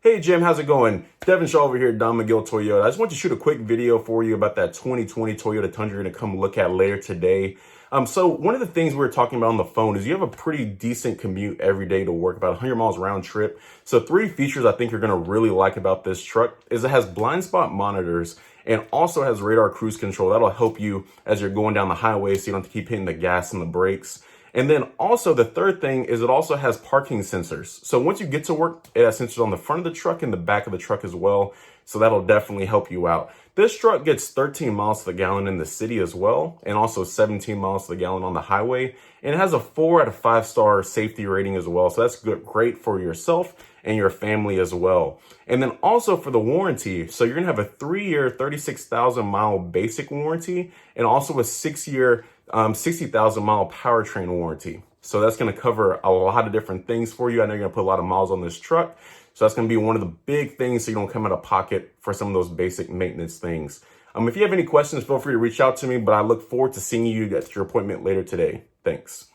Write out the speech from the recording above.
Hey Jim, how's it going? Devin Shaw over here at Don Miguel Toyota. I just want to shoot a quick video for you about that 2020 Toyota Tundra you're going to come look at later today. So one of the things we were talking about on the phone is you have a pretty decent commute every day to work, about 100 miles round trip. So three features I think you're going to really like about this truck is it has blind spot monitors and also has radar cruise control. That'll help you as you're going down the highway so you don't have to keep hitting the gas and the brakes. And then also the third thing is it also has parking sensors. So once you get to work, it has sensors on the front of the truck and the back of the truck as well. So that'll definitely help you out. This truck gets 13 miles to the gallon in the city as well, and also 17 miles to the gallon on the highway. And it has a 4 out of 5 star safety rating as well. So that's good, great for yourself and your family as well. And then also for the warranty, so you're gonna have a 3-year, 36,000 mile basic warranty, and also a 6-year, 60,000 mile powertrain warranty. So that's going to cover a lot of different things for you. I know you're going to put a lot of miles on this truck. So that's going to be one of the big things so you don't come out of pocket for some of those basic maintenance things. If you have any questions, feel free to reach out to me, but I look forward to seeing you at your appointment later today. Thanks.